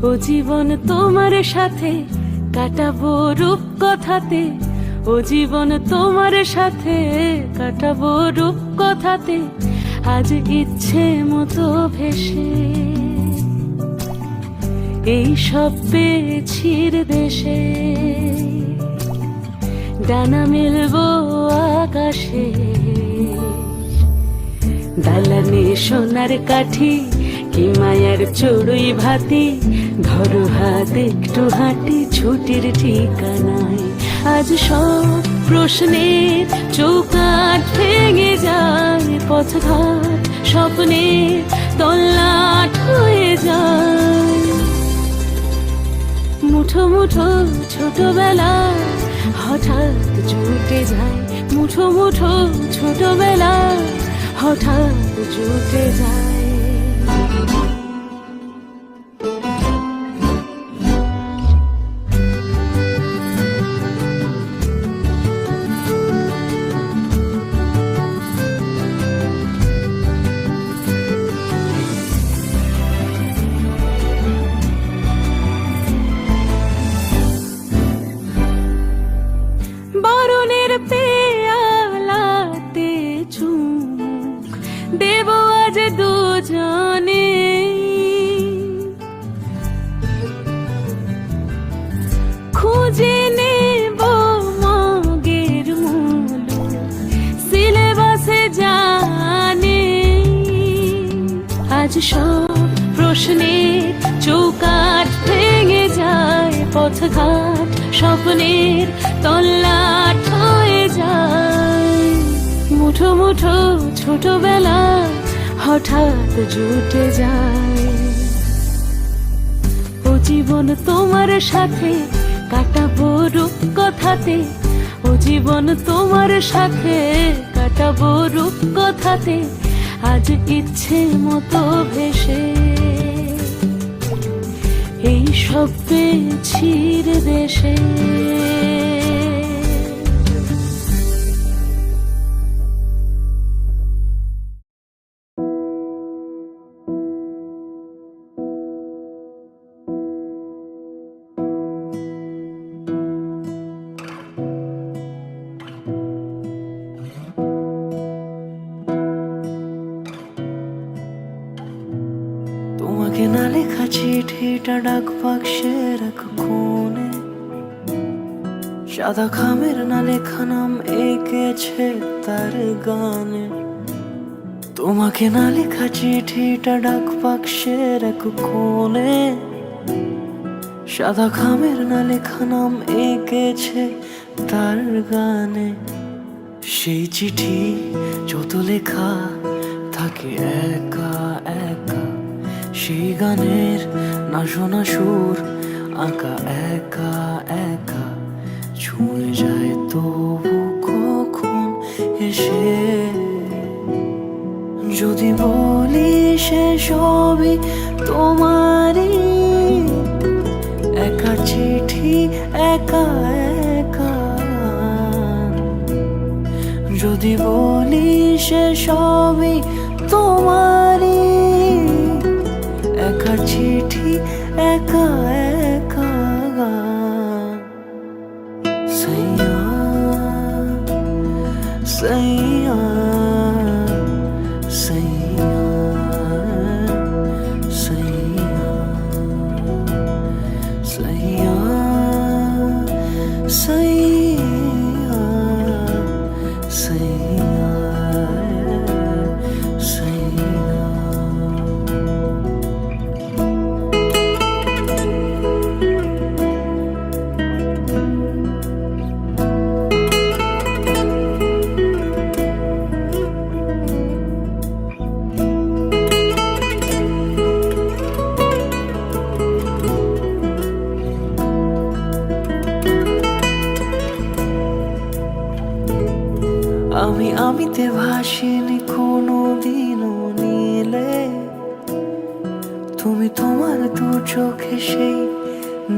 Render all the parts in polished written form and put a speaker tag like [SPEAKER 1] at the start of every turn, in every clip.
[SPEAKER 1] ও জীবন তোমার সাথে কাটাবো রূপ কথাতে, ও জীবন তোমার সাথে কাটাবো রূপ কথাতে, আজ ইচ্ছে মতো ভেসে এই সব পেয়েছির দেশে। ডানা মেলবো আকাশে, দালানে সোনার কাঠি, কি মায়ার চড়ুই ভাতি, ধরো হাত একটু হাঁটি ছুটির ঠিকানায়। আজ সব প্রশ্নের চৌকাঠ ভেঙে যায়, পথঘাট স্বপ্নের তল্লাট হয়ে যায়। মুঠো মুঠো ছোটবেলা হঠাৎ জুটে যায়, মুঠো মুঠো ছোটবেলা হঠাৎ জুটে যায়। বরণের পেয়ালাতে চুমুক দেব আজ দুজনে, খুঁজে নেব মগের মূল সিলেবাসে জানে। আজ সব প্রশ্নের চৌকাঠ ভেঙে যায়, পথঘাট স্বপ্নের তল্লাট হয়ে যায়। মুঠো মুঠো ছোটবেলা হঠাৎ জুটে যায়। ও জীবন তোমার সাথে কাটাবো রূপ কথাতে, ও জীবন তোমার সাথে কাটাবো রূপ কথাতে, আজ ইচ্ছে মতো ভেসে এই সব পেয়েছির দেশে।
[SPEAKER 2] তোমাকে না লেখা চিঠিটা ডাক বাক্সের এক কোণে, সাদা খামের না লেখা নাম এঁকেছে তার গানে। তোমাকে না লেখা চিঠিটা ডাক বাক্সের এক কোণে, সাদা খামের না লেখা নাম এঁকেছে তার গানে। সেই চিঠি যত লেখা থাকে একা একা, সেই গানের না শোনা সুর আঁকা একা একা, ছুঁয়ে যায় তবু কখন এসে। যদি বলি সে সবই তোমারই, একা চিঠি একা একা। যদি বলি সে সবই তোমারই, একা চিঠি একা একা। সাইয়া সাইয়া সাইয়া সাইয়া সাইয়া সাইয়া সাইয়া সাইয়া। আমিতে ভাসিনি কোনো দিনও নীলে, তুমি তোমার দু চোখে সেই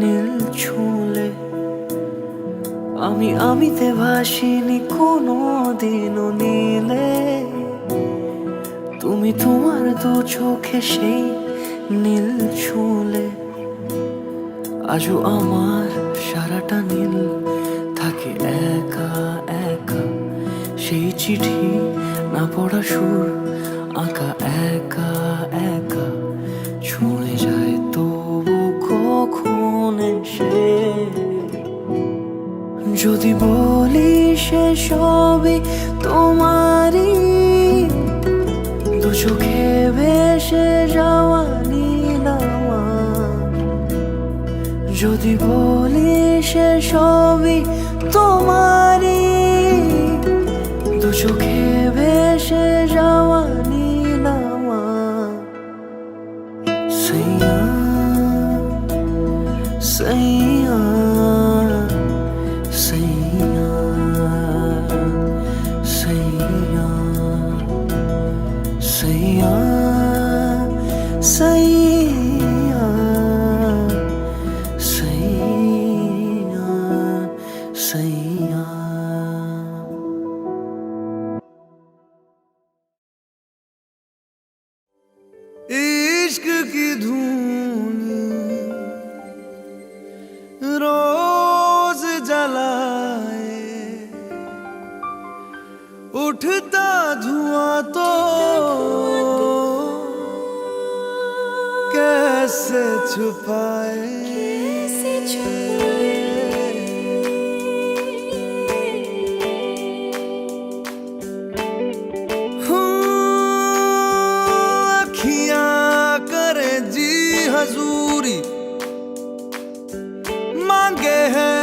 [SPEAKER 2] নীল ছুঁলে। আমিতে ভাসিনি কোনো দিনও নীলে, তুমি তোমার দু চোখে সেই নীল ছুঁলে। আজও আমার সারাটা নীল থাকে একা একা, সেই চিঠি না পড়া সুর আঁকা একা একা ছুঁয়ে যায় তবু কখন এসে। যদি বলি সে সবই তোমারই, দু চোখে ভেসে যাওয়া নীল আমার। যদি বলি সে সবই তোমারই, দু চোখে ভেসে যাওয়া নীল আমার। সইয়া সইয়া সইয়া সইয়া सैया सैया सैया सैया। इश्क की धून रोज जलाए, उठता धुआं तो कैसे छुपाए। अखियां करे जी हजूरी, मांगे है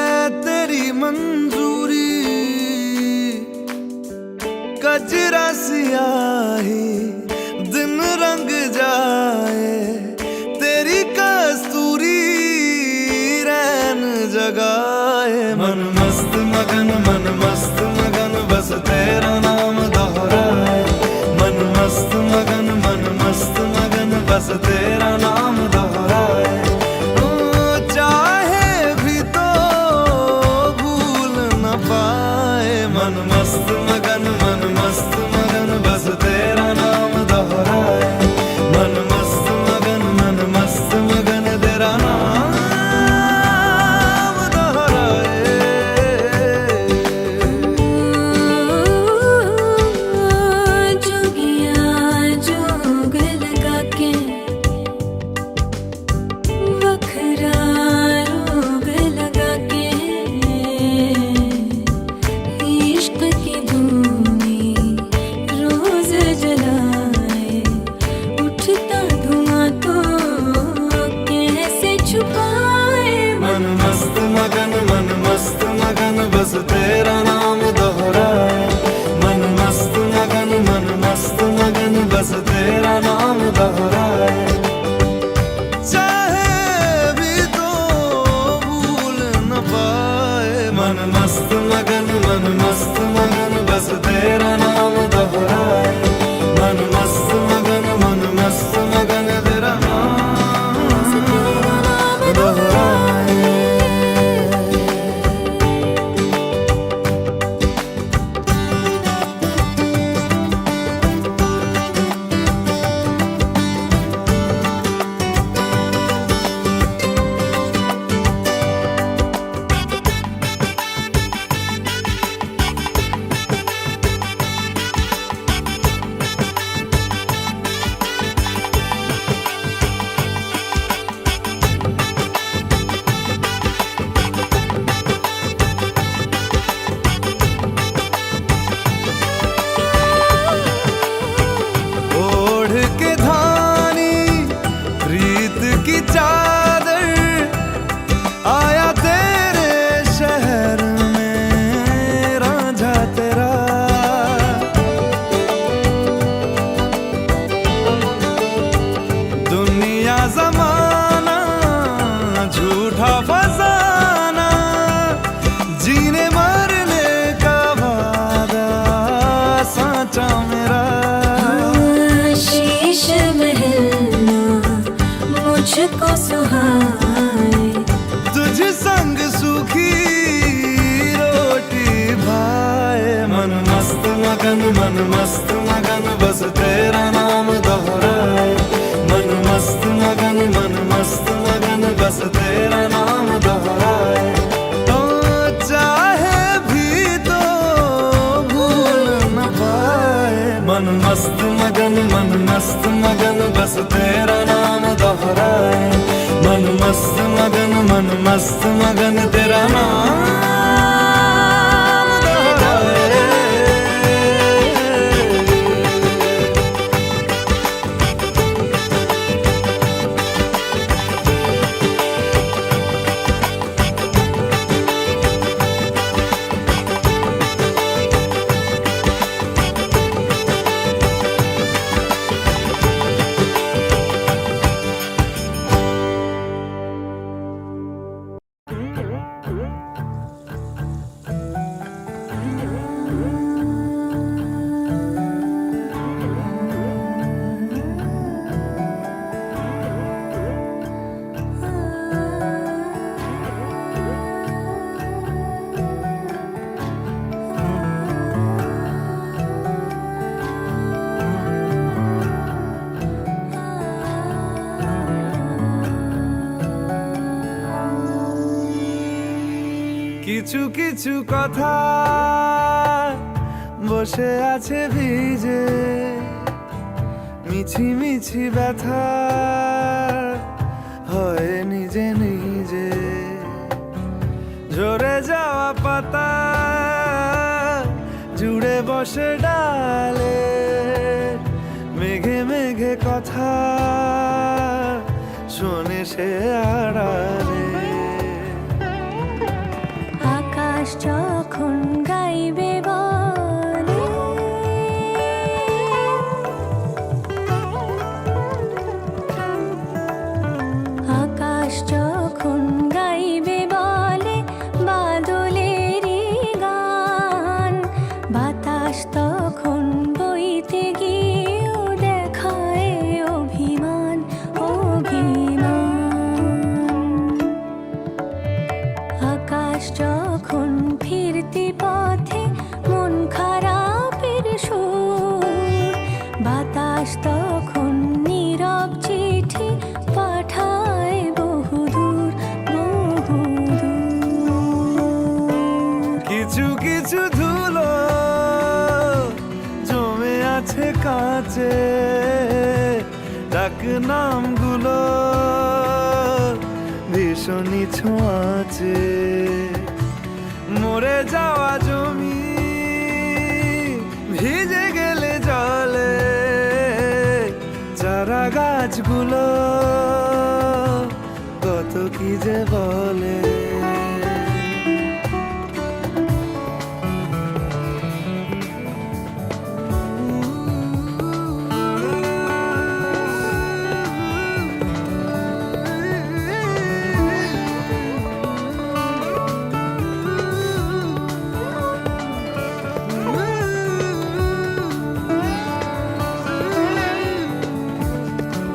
[SPEAKER 2] तेरी मंजूरी। कजरा सियाही दिन रंग जाए, तेरी कस्तूरी रैन जगाए। मन मस्त मगन बस तेरा नाम दोहराए। मन मस्त मगन बस तेरा नाम दोहराए। चाहे भी तो भूल न पाए। मन मस्त मगन बस तेरा नाम दोहराए। मन मस्त मगन तेरा नाम दोहराए।
[SPEAKER 1] जोगिया जोग लगा के वखरा रोग लगा के, इश्क की धूनी रोज जलाए, उठता धुआं तो कैसे छुपाए।
[SPEAKER 2] मन मस्त मगन बस तेरा नाम दोहराए। मन मस्त मगन बस तेरा नाम दोहराए। चाहे भी तो भूल न पाए। मन मस्त मगन बस तेरा नाम दोहराए। मन मस्त मगन तेरा नाम दोहराए। ओढ़ के धानी प्रीत की चादर, आया तेरे शहर में रांझा तेरा। दुनिया जमाना झूठा फसाना, जीने मरने का वादा साचा मेरा।
[SPEAKER 1] शीश महलना मुझको सुहाए,
[SPEAKER 2] तुझ संग सूखी रोटी भाए। मन मस्त मगन बस तेरा नाम दोहराए। मन मस्त मगन बस तेरा नाम मन मस्त मगन बस तेरा नाम दोहराए। मन मस्त मगन तेरा नाम दोहराए। কিছু কিছু কথা বসে আছে ভিজে, মিছি মিছি ব্যথা হয় নিজে নিজে। ঝরে যাওয়া পাতা জুড়ে বসে ডালে, মেঘে মেঘে কথা শোনে সে আড়ালে।
[SPEAKER 1] আকাশ যখন গাইবে বলে, আকাশ যখন গাইবে বলে বাদলেরই গান, বাতাস তখন বইতে গিয়েও দেখায় অভিমান অভিমান। আকাশ যখন ফিরতি পথে মন খারাপের সুর, বাতাস তখন নীরব চিঠি পাঠায় বহুদূর বহুদূর।
[SPEAKER 2] কিছু কিছু ধুলো জমে আছে কাঁচে, ডাক নামগুলো ভীষণই ছোঁয়াচে। মরে যাওয়া জমি ভিজে গেলে জলে, চারা গাছগুলো কত কি যে বলে।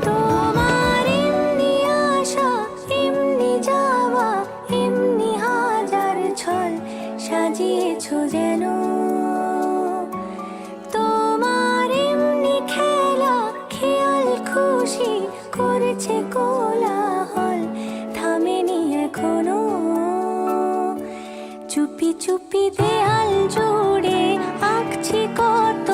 [SPEAKER 1] তোমার এমনি আশা এমনি যাওয়া, এমনি হাজার ছল সাজিয়েছো যেন। তোমার এমনি খেলা খেয়াল খুশি করেছে কোলাহল, থামেনি এখনো। চুপি চুপি দেয়াল জুড়ে আঁকছি কত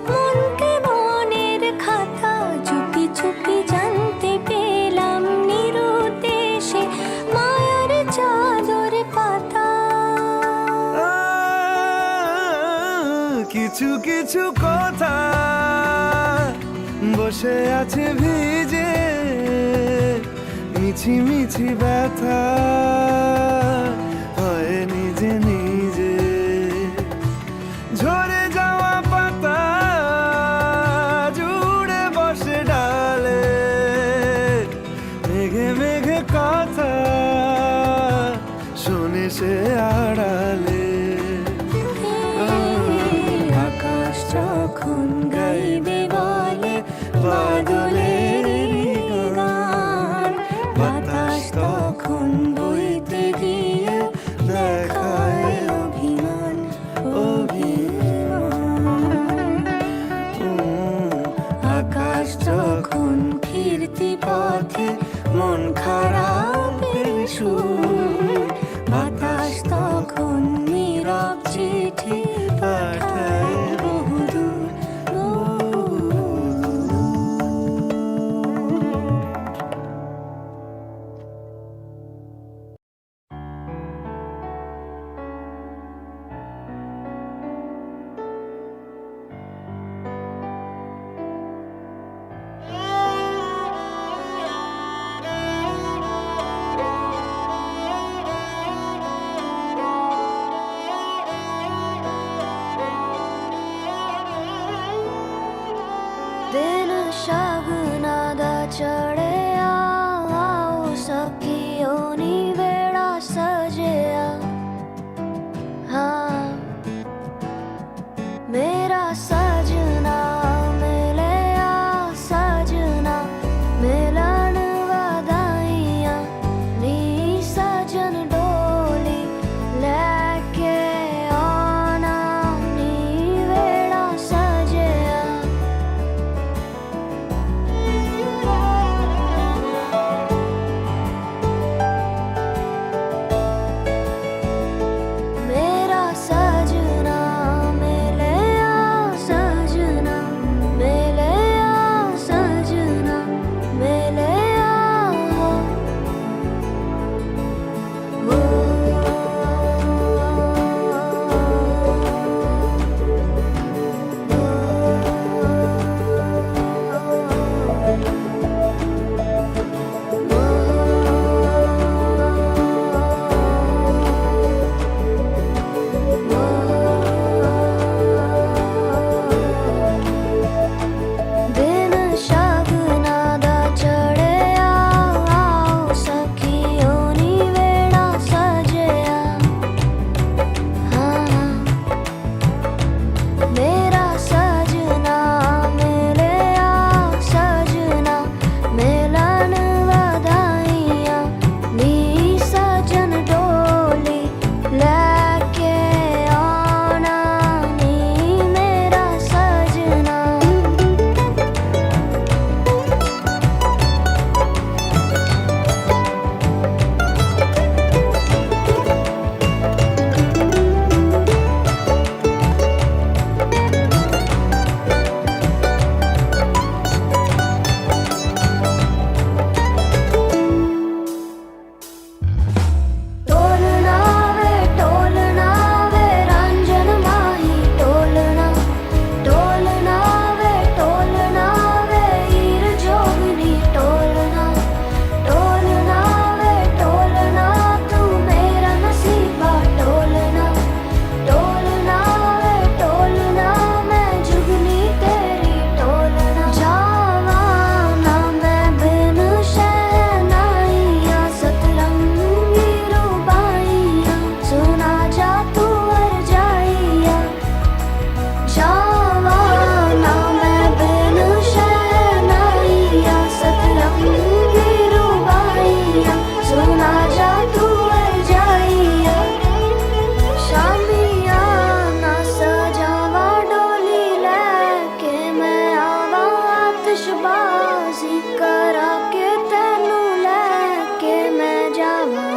[SPEAKER 1] মনকে মনের খাতা, চুপি চুপি জানতে পেলাম নিরুদ্দেশে মায়ার চাদর পাতা।
[SPEAKER 2] কিছু কিছু কথা বসে আছে ভিজে, মিছি মিছি ব্যথা হয় নিজে নিজে। ঝরে যাওয়া পাতা জুড়ে বসে ডালে, মেঘে মেঘে কথা শোনে সে আড়ালে।
[SPEAKER 1] আকাশ যখন গাইবে বলে বাদলের গান, বাতাস তখন বইতে গিয়ে দেখায় অভিমান অভিমান। আকাশ যখন ফিরতি পথে মন খারাপের সুর, বাতাস তখন নীরব চিঠি পাঠায় বহুদূর
[SPEAKER 3] शगुना दा चढ़िया आओ सखियो नी वेड़ा सजिया हाँ मेरा सजना मिलिया सजना मिलन वधाइयां नी सजन डोली लैके आना नी वेड़ा सजिया मेरा सजना मिलिया सजना मिलिया सजना मिलिया दिन शगुना दा चढ़िया आओ सखियो नी वेड़ा सजिया हाँ मेरा सजना मिलिया सजना मिलन वधाइयां नी सजन डोली लैके आना नी मेरा सजना टोलना वे रंजन माही टोलना वे हीर जोगनी टोलना वे टोलना तू मेरा नसीबा टोलना वे टोलना मैं जुगनी तेरी टोलना जावा ना मैं बिन शहनाइयां सतरंगी रुबाइयां सुना जा तू अर जाइया जावा ना मैं बिन शहनाइयां सतरंगी रुबाइयां सुना जा तू अर जाइया शामिया ना सजावा डोली लैके मैं आवा आतिशबाजी करा के तेनू लैके मैं जावा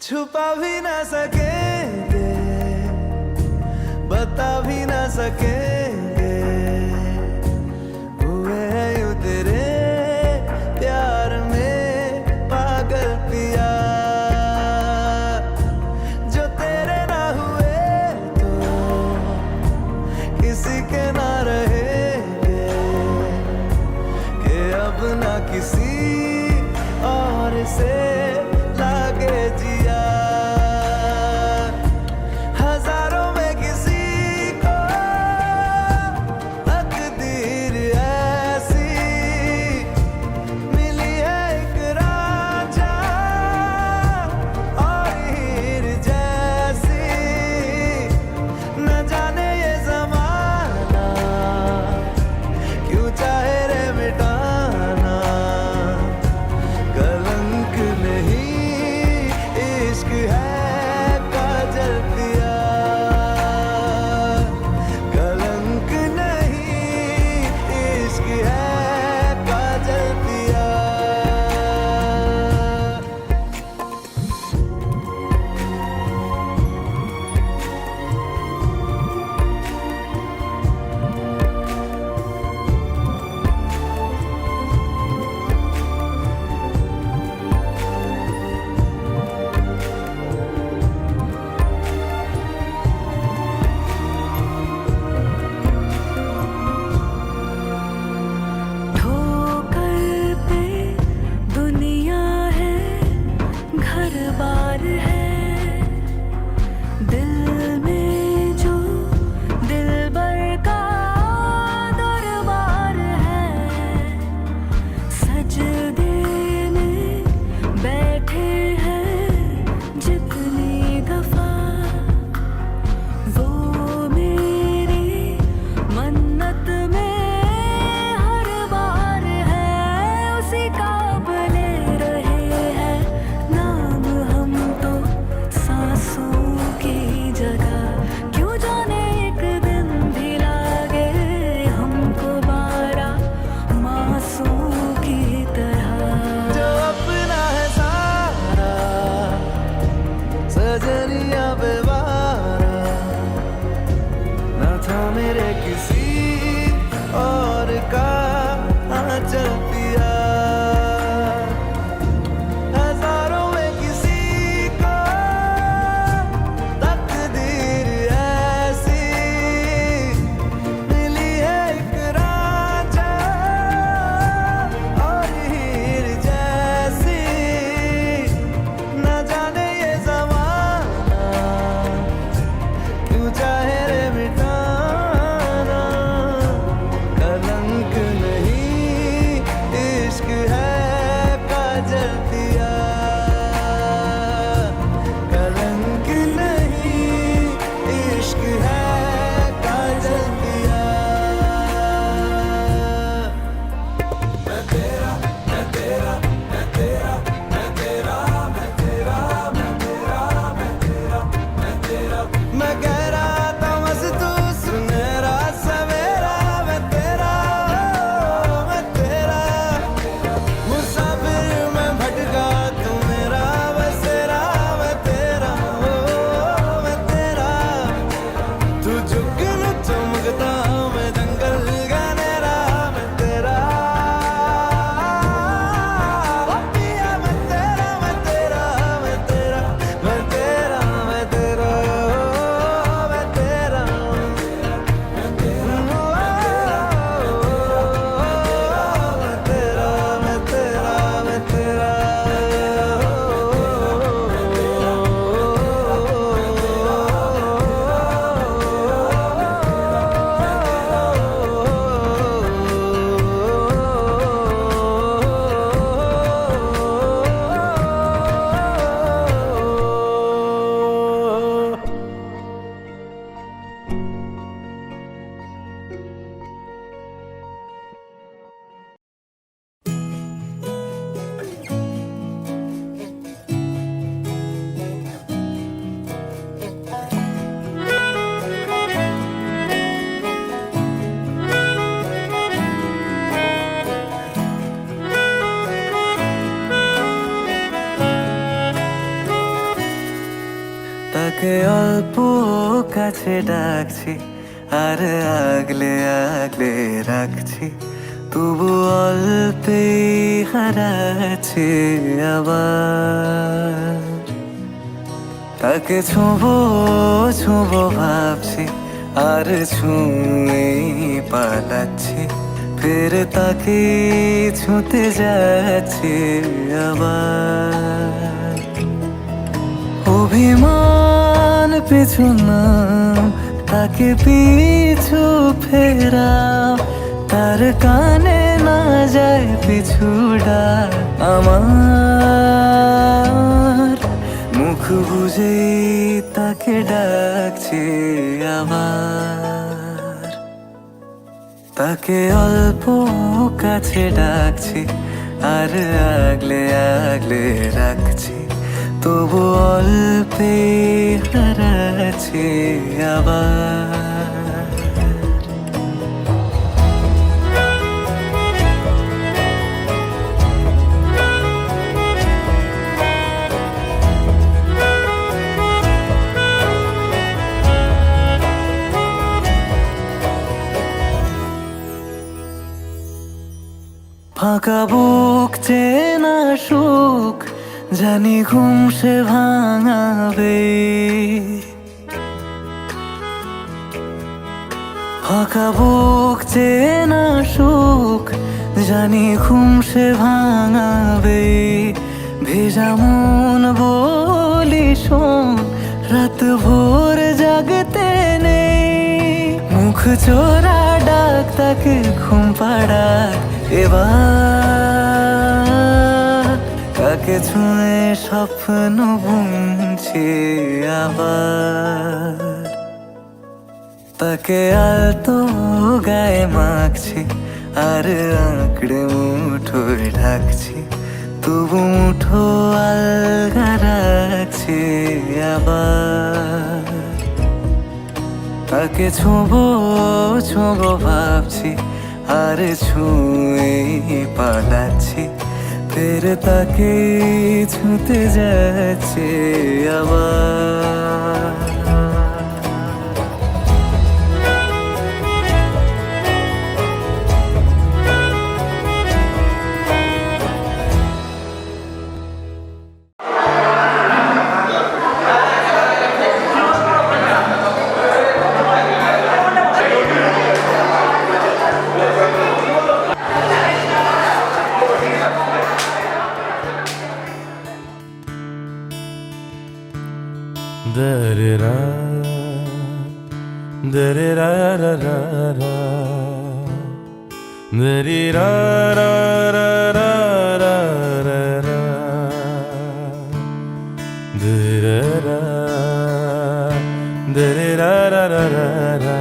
[SPEAKER 2] छुपा भी ना सकेंगे, बता भी ना सकेंगे, हुए हैं यूं तेरे प्यार में पागल पिया। जो तेरे ना हुए तो किसी के ना रहेंगे, कि अब ना किसी और से लागे जिया। हजारों में किसी को तकदीर ऐसी मिली है, एक राजा और हीर जैसी। न जाने ये ज़माना क्यों चाहे रे मिटाना, कलंक नहीं इश्क है काजल पिया। कलंक नहीं इश्क है काजल पिया।
[SPEAKER 1] ठोकर पे दुनिया है, घर बार है, दिल में जो दिलबर का दरबार है। सजदे में बैठे हैं जितनी दफा, वो मेरी मन्नत में हर बार है। उसी का बने रहे हैं नाम हम तो सांसों की जगह। क्यों जाने एक दिन भी लागे हमको 12 मासों की तरह।
[SPEAKER 2] जो अपना है सारा सजनिया बेवारा, न था मेरे किसी और का आंचल पिया। हजारों में किसी को तकदीर ऐसी मिली है, एक राजा और हीर जैसी। न जाने ये ज़माना তাকে অল্প কাছে ডাকছি আর আগলে আগলে রাখছি, তবু অল্পে হারাচ্ছি আবার। তাকে ছোঁবো ছোঁবো ভাবছি আর ছুঁয়ে পালাচ্ছি, ফের তাকে ছুঁতে যাচ্ছি আবার। অভিমান পিছু নাম, তাকে পিছু ফেরাও, তার কানে না যায় পিছু ডাক আমার। মুখ বুঝে তাকে ডাকছি আবার। তাকে অল্প কাছে ডাকছি আর আগলে আগলে রাখছি, তবু অল্পে হারাচ্ছি আবার। ফাঁকা বুক চেনা সুখ জানি ঘুম সে ভাঙাবে, ফাঁকা বুক চেনা সুখ জানি ঘুম সে ভাঙাবে। ভেজা মন বলি শোন, রাত ভোর জাগতে নেই, মুখ চোরা ডাক তাকে ঘুম পাড়াক এবার। তাকে ছুঁয়ে স্বপ্ন বুনছি আবার। তাকে আলতো গায়ে মাখছি আর আঁকড়ে মুঠোয় ঢাকছি, তবু মুঠো আলগা রাখছি আবার। তাকে ছোঁবো ছোঁবো ভাবছি আর ছুঁয়ে পালাচ্ছি, ফের তাকে ছুঁতে যাচ্ছে আবার।
[SPEAKER 4] Da-da-da, da-da-da-da-da-da, da-dee-da-da-da-da-da-da, da-da-da, da-dee-da-da-da-da-da,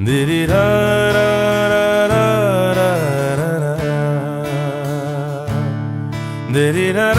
[SPEAKER 4] dee-dee-da-da-da-da-da, dee-dee-da-da-da-da-da.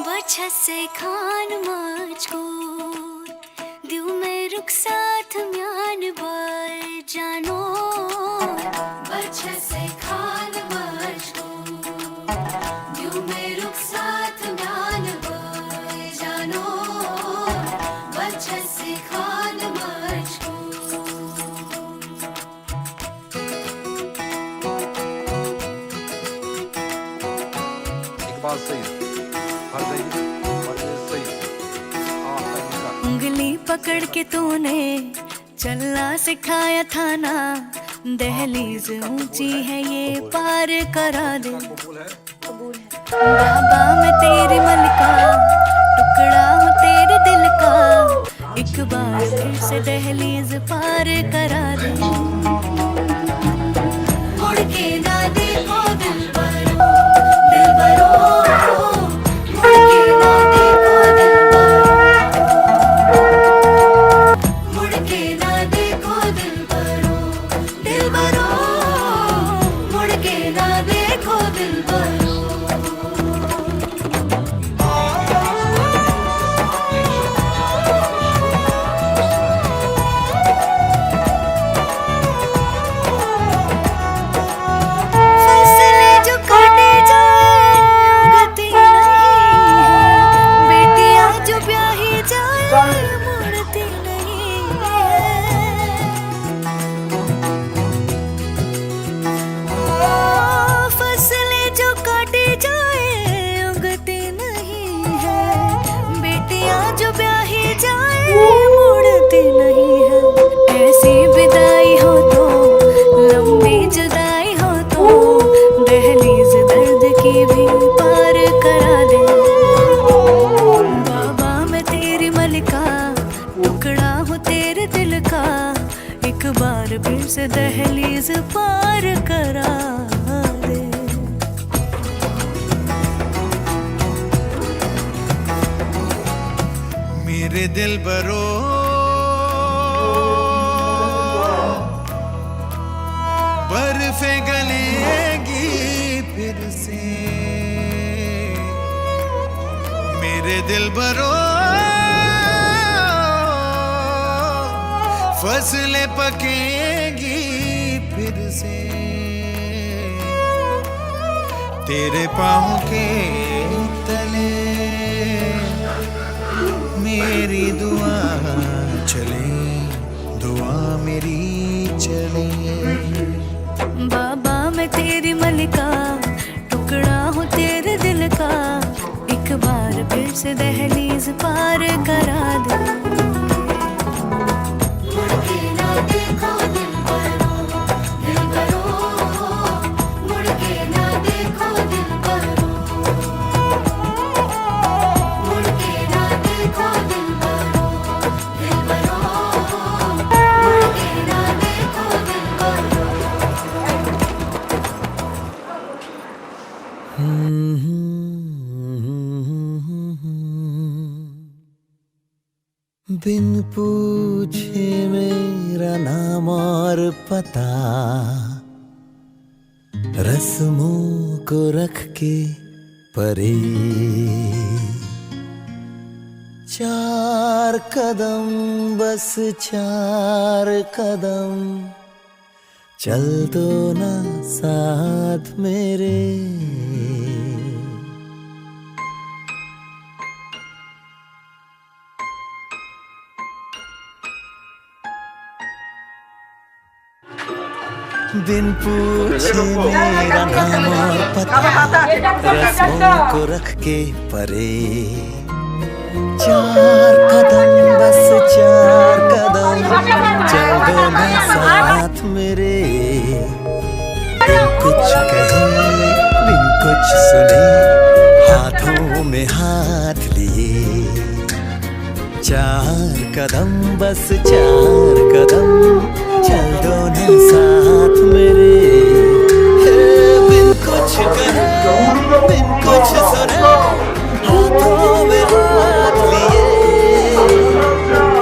[SPEAKER 1] बच्चा से खान मुझको दिल में रुख साथ म्यान बाय जानो। बच्चा से खान मुझको दिल में रुख साथ म्यान बाय जानो। बच्चा से खान मुझको
[SPEAKER 5] इकबाल सईद, फरज़ई, फरज़ई सईद,
[SPEAKER 1] उंगली पकड़ के तूने चलना सिखाया था ना, दहलीज ऊंची है ये पार करा दे। बाबा मैं तेरी मलका, टुकड़ा हूँ तेरे पार करा दे। मुड़ के ना देखो दिलबरो, दिलबरो, मुड़ के ना देखो दिलबरो, मुड़ के ना देखो दिलबरो, दिलबरो, मुड़ के ना देखो दिलबरो। ऐसी विदाई हो तो, लंबी जुदाई हो तो, दहलीज दर्द की भी पार करा दे। बाबा मैं तेरी मलिका, टुकड़ा हूँ तेरे दिल का, एक बार फिर से दहलीज पार करा दे।
[SPEAKER 6] मेरे दिलबरो बर्फे गलेगी फिर से, मेरे दिलबरो फसलें पकेगी फिर से, तेरे पाँव के तले मेरी दुआ चले, दुआ मेरी चले।
[SPEAKER 1] बाबा मैं तेरी मलिका, टुकड़ा हूँ तेरे दिल का, एक बार फिर से दहलीज पार करा दे। मुड़ के ना देखो दिलबरो, दिलबरो, मुड़ के ना देखो दिलबरो, मुड़ के ना देखो दिलबरो, दिलबरो, मुड़ के ना देखो दिलबरो।
[SPEAKER 2] बिन पूछे मेरा नाम और पता, रस्मों को रख के परे, चार कदम बस चार कदम, चल दो ना साथ मेरे। बिन पूछे मेरा नाम और पता, रस्मों को रख के परे, चार कदम बस चार कदम, चल दो ना साथ मेरे। बिन कुछ कहे बिन कुछ सुने, हाथों में हाथ लिए, चार कदम बस चार कदम, चल दो ना साथ मेरे। बिन कुछ कहे बिन कुछ सुने, हाथों में हाथ लिए,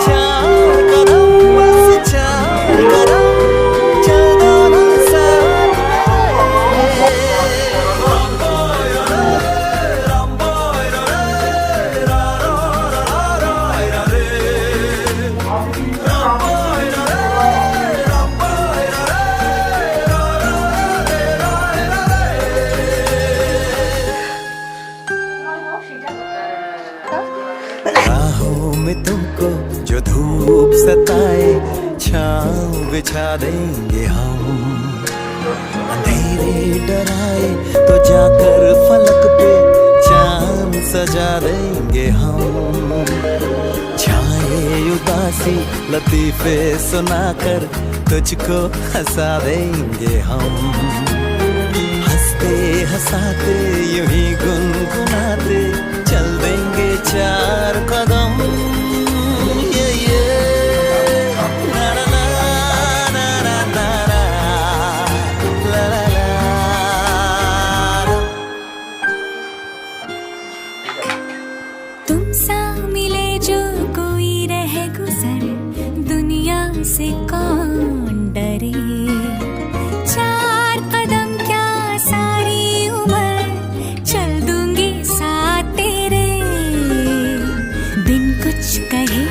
[SPEAKER 2] चार कदम बस चार कदम, चल दो ना साथ मेरे। राहों में तुमको जो धूप सताए, छाँव बिछा देंगे हम, अंधेरे डराए तो जाकर फलक पे चांद सजा देंगे हम। छाए उदासी लतीफे सुनाकर तुझको हंसा देंगे हम, हंसते हंसाते यूं ही गुनगुनाते चल देंगे चार कदम। ये ना ना ना
[SPEAKER 1] सा मिले जो कोई रह गुजर दुनिया से कौन डरे 4 कदम क्या सारी उम्र चल दूंगी साथ तेरे बिन कुछ कहे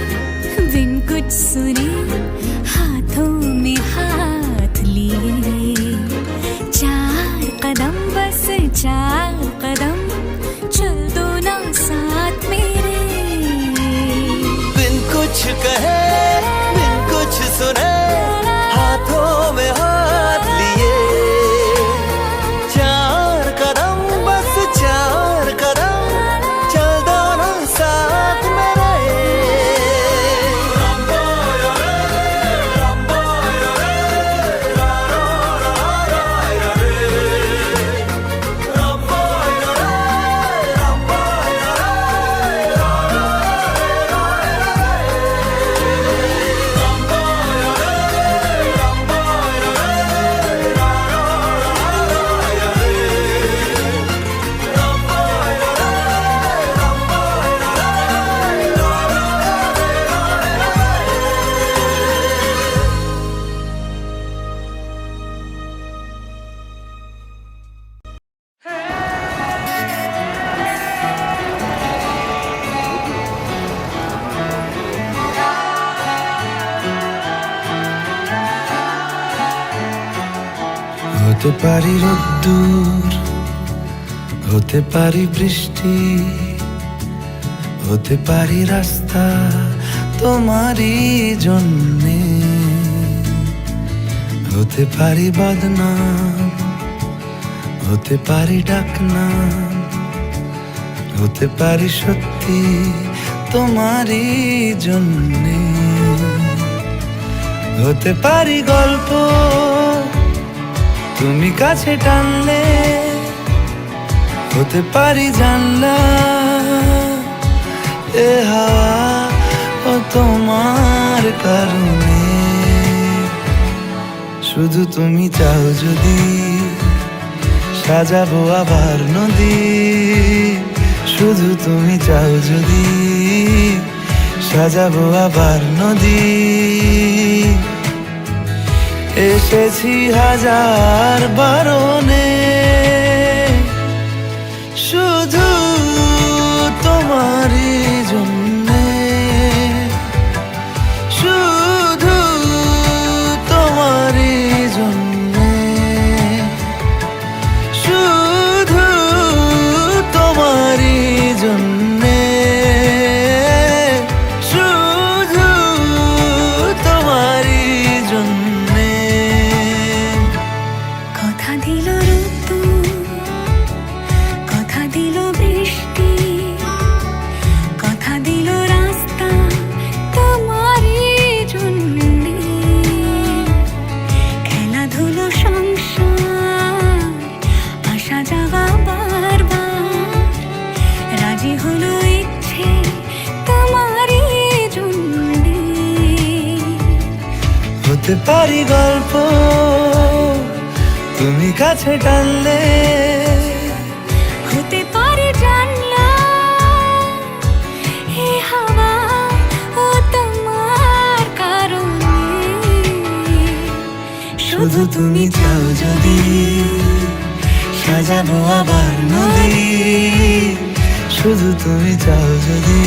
[SPEAKER 1] बिन कुछ सुने हाथों में हाथ लिए 4 कदम बस 4 कदम चल दो ना साथ मेरे
[SPEAKER 2] बिन कुछ कहे बिन कुछ सुने हाथों में हाथ लिए 4 कदम बस 4 कदम चल दो ना साथ मेरे
[SPEAKER 6] হতে পারি রোদ্দুর হতে পারি বৃষ্টি হতে পারি রাস্তা তোমারই জন্যে হতে পারি বদনাম হতে পারি ডাকনাম হতে পারি সত্যি তোমারই জন্যে হতে পারি গল্প তুমি কাছে টানলে হতে পারি জানলা এ হাওয়া ও তোমার কারণে শুধু তুমি চাও যদি সাজাবো আবার নদী শুধু তুমি চাও যদি সাজাবো আবার নদী এসেছি হাজার বারণে শুধু তোমারই জন্যে শুধু তোমারই জন্যে শুধু তোমারই জন্যে শুধু তোমারই জন্যে
[SPEAKER 1] কথা দিল ঋতু কথা দিল বৃষ্টি কথা দিল রাস্তা তোমারই জন্যে খেলাধুলো সংসার আশা জাগা বারবার রাজি হলো ইচ্ছে তোমারই জন্যে
[SPEAKER 6] হতে পারি গল্প তুমি কাছে টানলে
[SPEAKER 1] হতে পারে জানলা হে হাওয়া ও তোমার কারণে
[SPEAKER 6] শুধু তুমি চাও যদি সাজাবো আবার নদী শুধু তুমি চাও যদি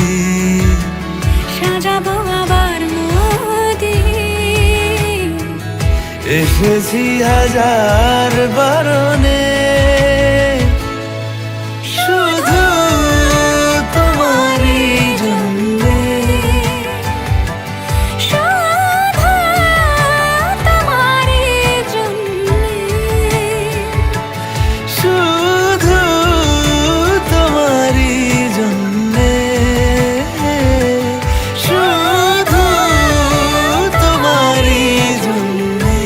[SPEAKER 1] সাজাবো আবার নদী
[SPEAKER 6] এসেছি হাজার বারণে শুধু তোমারই জন্যে
[SPEAKER 1] শুধু তোমারই জন্যে
[SPEAKER 6] শুধু তোমারই জন্যে শুধু তোমারই জন্যে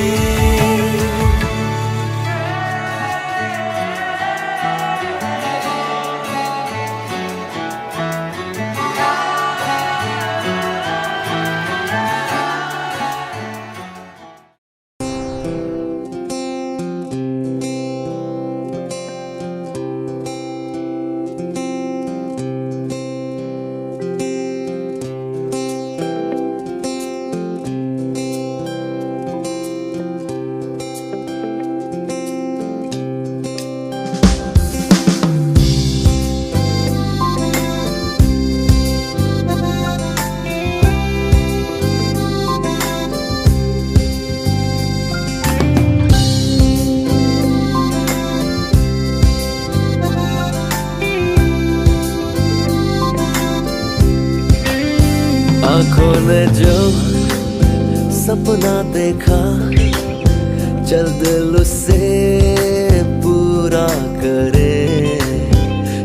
[SPEAKER 2] आंखों ने जो सपना देखा, चल दिल उससे पूरा करे।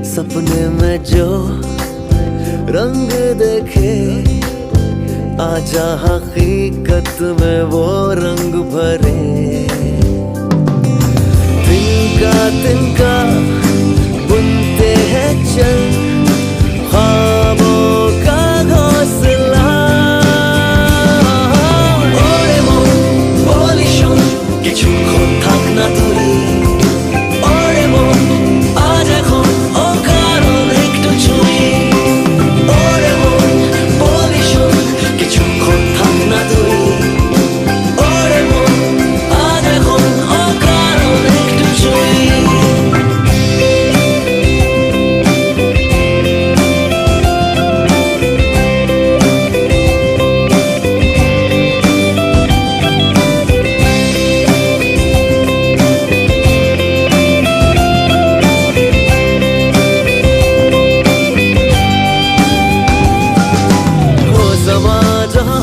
[SPEAKER 2] सपने में जो रंग देखे, आजा हकीकत में वो रंग भरे। तिनका बुनते हैं चल ख्वाबों का घोंसला। ওরে মন বলি শোন, কিছুক্ষণ থাক না দূরে। ওরে মন আজ এখন অকারণ একটু ছুঁয়ে। ওরে মন বলি শোন, কিছুক্ষণ থাক না দূরে। ওরে মন আজ এখন অকারণ একটু ছুঁয়ে।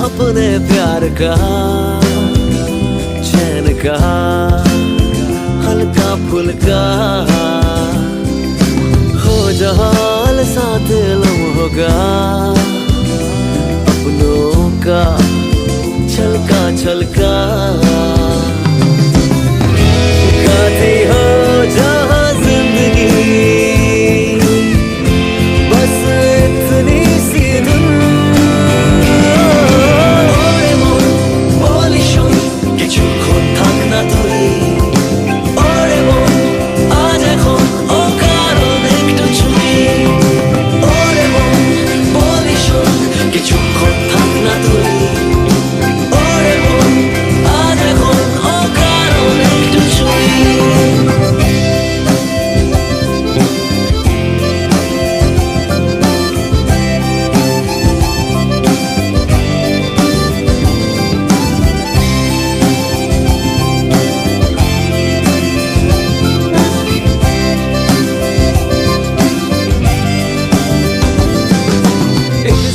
[SPEAKER 2] अपने प्यार का चैन का हल्का फुल्का हो जहाल साथ लम्हों का, अपनों का छलका छलका। गाती हो जहाँ जिंदगी, बस इतनी सी धुन। কিছুক্ষণ থাক না দূরে। ওরে মন আজ এখন অকারণ একটু ছুঁয়ে। ওরে মন বলি শোন, কিছুক্ষণ থাক না দূরে। ওরে মন আজ এখন অকারণ একটু ছুঁয়ে।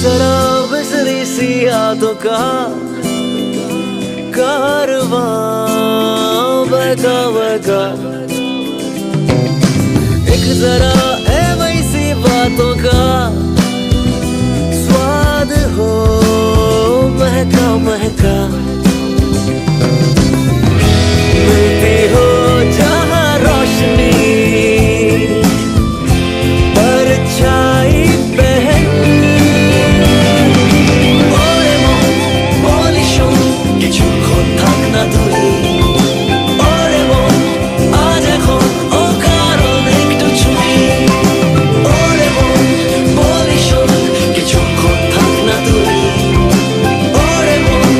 [SPEAKER 2] जरा बिजली सी यादों का कारवां बहका बहका। एक जरा है वैसी बातों का स्वाद हो महका महका। मिलती हो जहाँ रोशनी परछाई पहन। কিছুক্ষণ থাক না দূরে। ওরে মন আজ এখন অকারণ একটু ছুঁয়ে। ওরে মন বলি শোন, কিছুক্ষণ থাক না দূরে। ওরে মন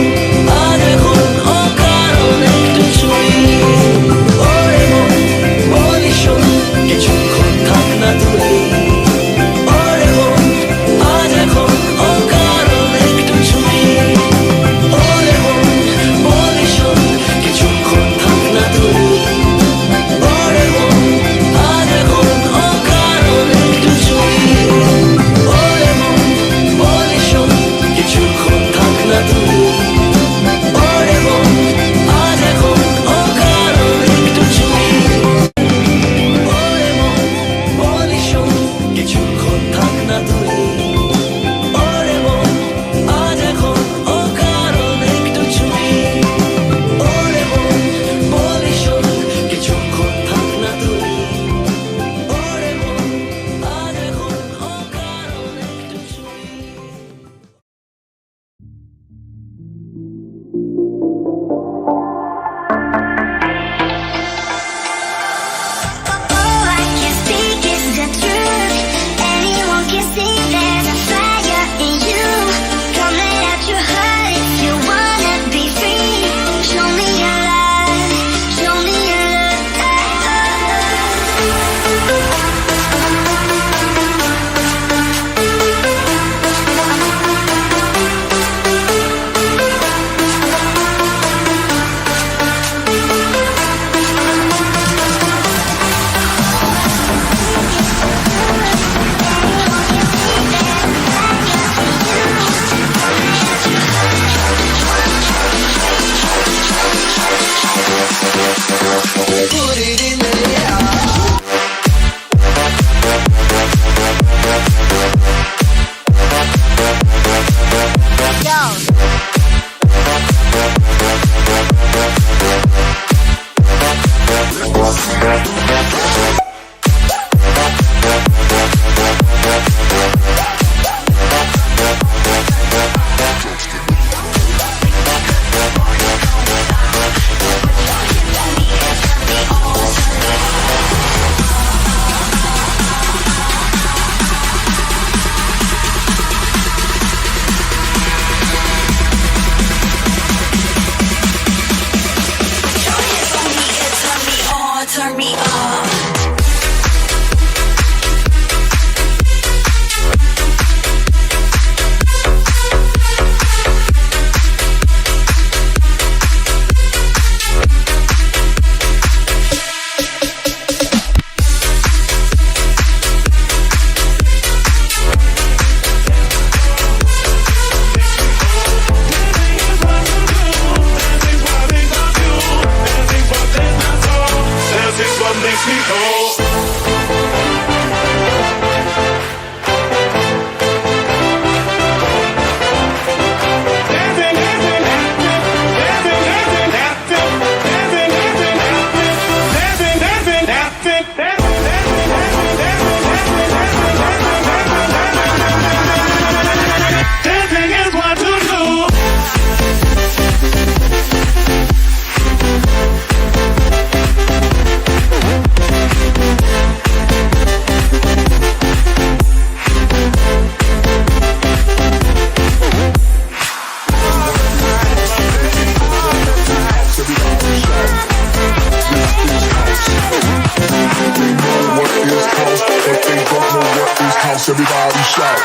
[SPEAKER 7] everybody shout.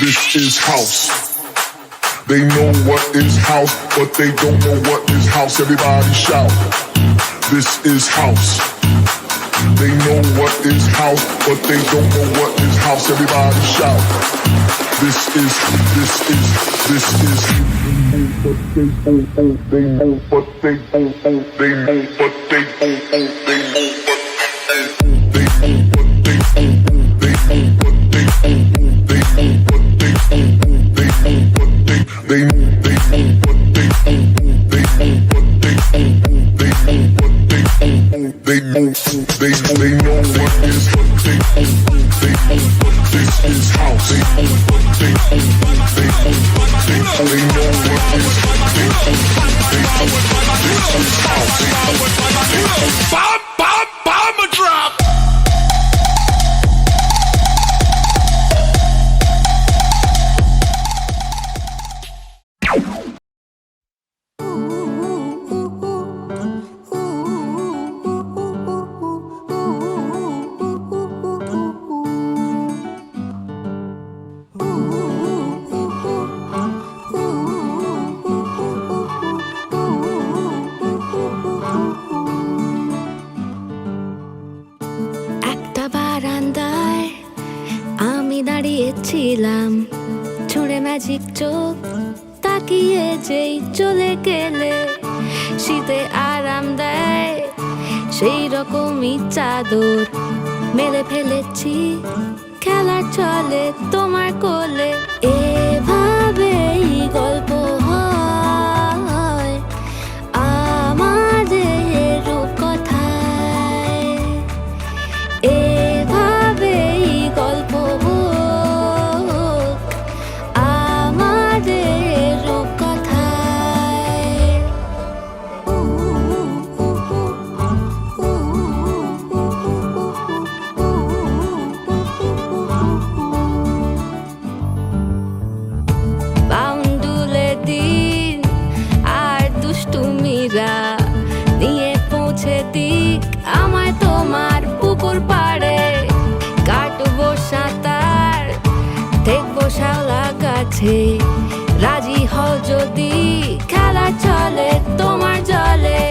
[SPEAKER 7] This is house. They know what is house, but they don't know what is house. Everybody shout. This is house. They know what is house, but they don't know what is house. Everybody shout. This is. But they know, but they know, they know, but they know, they know, but they know, but they know, they know, but they know, they know, but they know, they know, but they know, they know, but they know, they know, but they know, they know, but they know, they know, they know what is what they know, they know what this is house, they know what they know, they know what they know, they know what is what they know, they know what this is house, they know what they know. Bomb a drop.
[SPEAKER 1] একটা বারান্দায় আমি দাঁড়িয়েছিলাম, ছুঁড়ে magic চোখ তাকিয়ে যেই চলে গেলে, শীতে আরাম দেয় সেই রকমই চাদর মেলে ফেলেছি খেলার চলে তোমার কোলে। এভাবেই গল্প হয় আমাদের রূপকথায়, এভাবেই গল্প হোক আমাদের রূপকথায়। বাউন্ডুলে দিন আর দুষ্টুমিরা নিয়ে পৌঁছে দিক আমায় তোমার পুকুর পাড়ে, কাটবো সাঁতার দেখবো শাওলা গাছে, রাজি হও যদি খেলা চলে তোমার জলে।